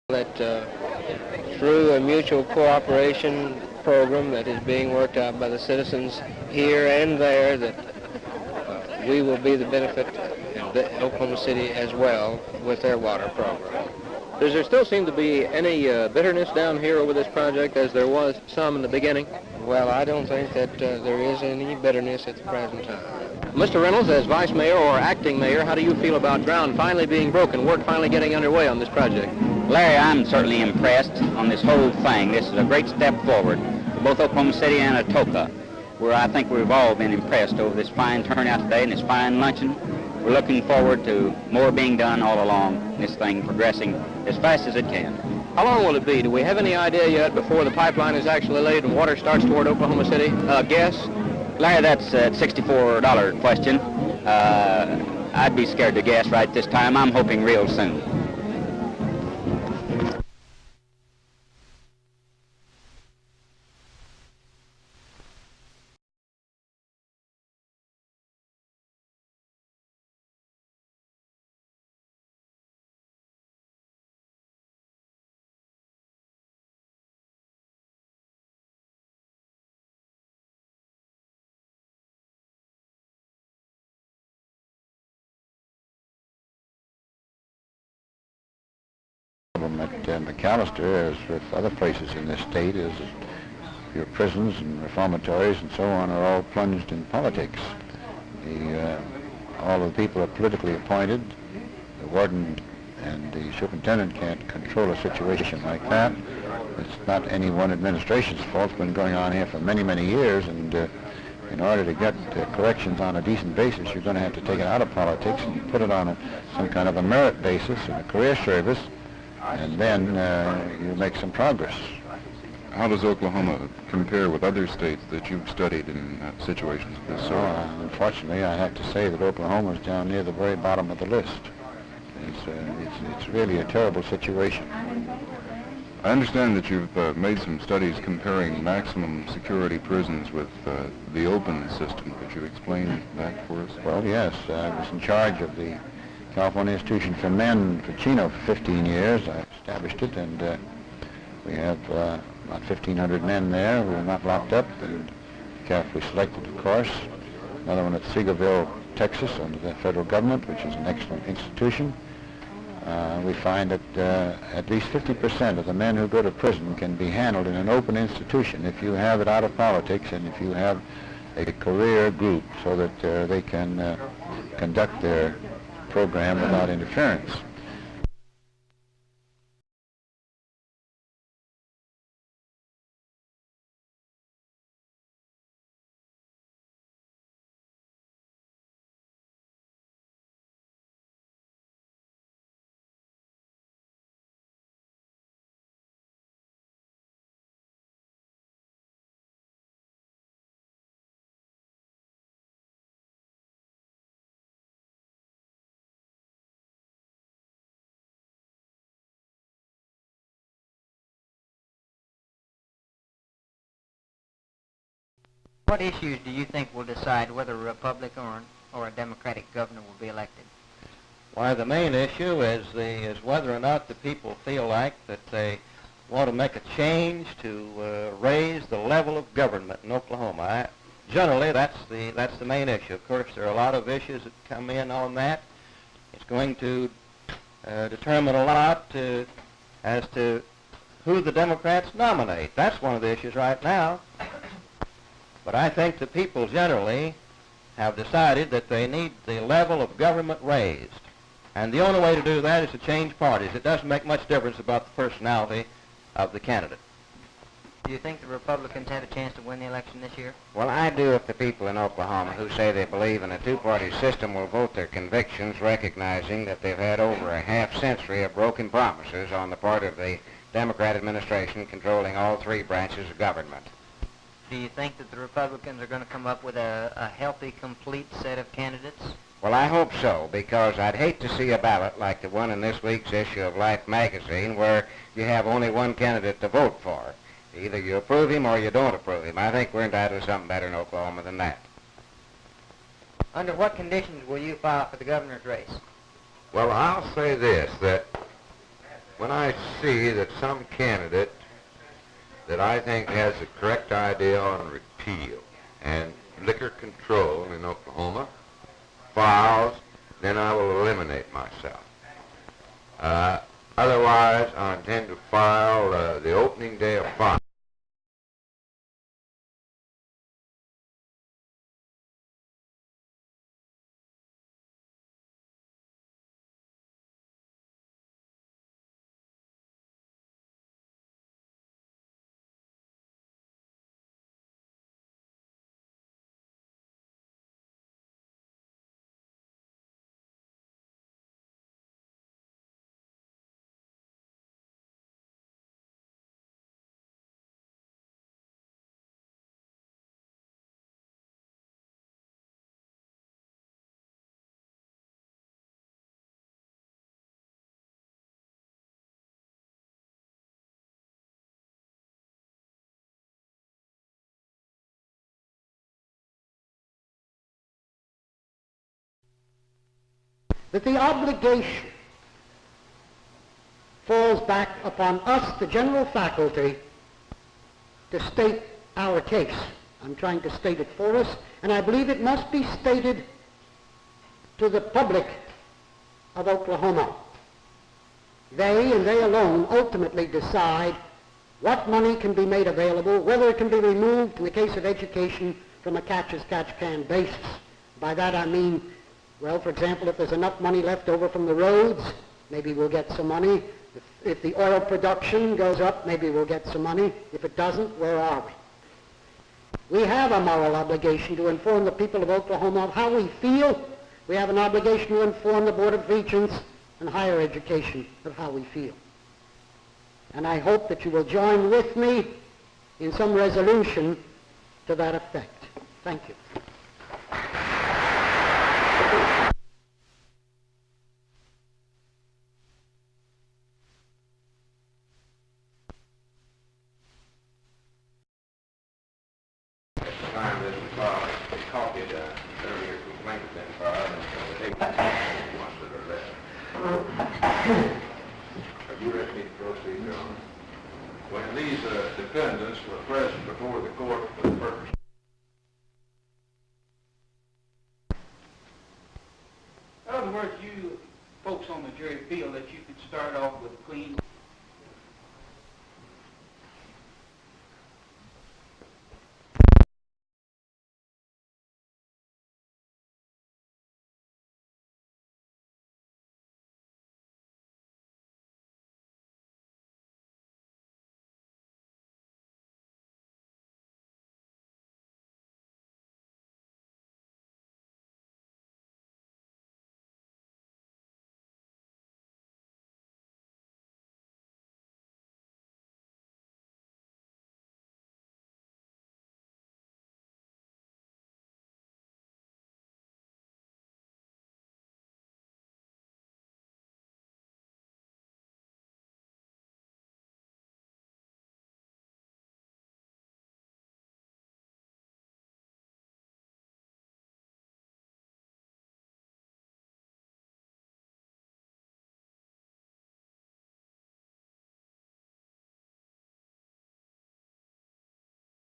That through a mutual cooperation program that is being worked out by the citizens here and there, that we will be the benefit in Oklahoma City as well with their water program. Does there still seem to be any bitterness down here over this project as there was some in the beginning? Well, I don't think that there is any bitterness at the present time. Mr. Reynolds, as vice mayor or acting mayor, how do you feel about ground finally being broken, work finally getting underway on this project? Larry, I'm certainly impressed on this whole thing. This is a great step forward for both Oklahoma City and Atoka, where I think we've all been impressed over this fine turnout today and this fine luncheon. We're looking forward to more being done all along, this thing progressing as fast as it can. How long will it be? Do we have any idea yet before the pipeline is actually laid and water starts toward Oklahoma City? Guess? Larry, that's a $64 question. I'd be scared to guess right this time. I'm hoping real soon. At McAlester, as with other places in this state, is your prisons and reformatories and so on are all plunged in politics. All of the people are politically appointed. The warden and the superintendent can't control a situation like that. It's not any one administration's fault. It's been going on here for many, many years, and in order to get corrections on a decent basis, you're going to have to take it out of politics and put it on some kind of a merit basis and a career service, and then you make some progress. How does Oklahoma compare with other states that you've studied in situations of this sort? Unfortunately, I have to say that Oklahoma is down near the very bottom of the list. It's really a terrible situation. I understand that you've made some studies comparing maximum security prisons with the open system. Could you explain that for us? Well, yes. I was in charge of the California Institution for Men for Chino for 15 years. I established it, and we have about 1,500 men there who are not locked up and carefully selected, of course. Another one at Seagoville, Texas, under the federal government, which is an excellent institution. We find that at least 50% of the men who go to prison can be handled in an open institution if you have it out of politics and if you have a career group so that they can conduct their program without interference. What issues do you think will decide whether a Republican or a Democratic governor will be elected? Why, the main issue is whether or not the people feel like that they want to make a change to raise the level of government in Oklahoma. Generally, that's the main issue. Of course, there are a lot of issues that come in on that. It's going to determine a lot as to who the Democrats nominate. That's one of the issues right now. But I think the people generally have decided that they need the level of government raised. And the only way to do that is to change parties. It doesn't make much difference about the personality of the candidate. Do you think the Republicans have a chance to win the election this year? Well, I do if the people in Oklahoma who say they believe in a two-party system will vote their convictions, recognizing that they've had over a half-century of broken promises on the part of the Democrat administration controlling all three branches of government. Do you think that the Republicans are going to come up with a healthy, complete set of candidates? Well, I hope so, because I'd hate to see a ballot like the one in this week's issue of Life magazine where you have only one candidate to vote for. Either you approve him or you don't approve him. I think we're entitled to something better in Oklahoma than that. Under what conditions will you file for the governor's race? Well, I'll say this, that when I see that some candidate that I think has the correct idea on repeal and liquor control in Oklahoma files, then I will eliminate myself. Otherwise, I intend to file the opening day of file. That the obligation falls back upon us, the general faculty, to state our case. I'm trying to state it for us, and I believe it must be stated to the public of Oklahoma. They, and they alone, ultimately decide what money can be made available, whether it can be removed in the case of education from a catch-as-catch-can basis. By that I mean, well, for example, if there's enough money left over from the roads, maybe we'll get some money. If the oil production goes up, maybe we'll get some money. If it doesn't, where are we? We have a moral obligation to inform the people of Oklahoma of how we feel. We have an obligation to inform the Board of Regents and higher education of how we feel. And I hope that you will join with me in some resolution to that effect. Thank you. When these defendants were present before the court for the purpose. In other words, you folks on the jury feel that you could start off with a clean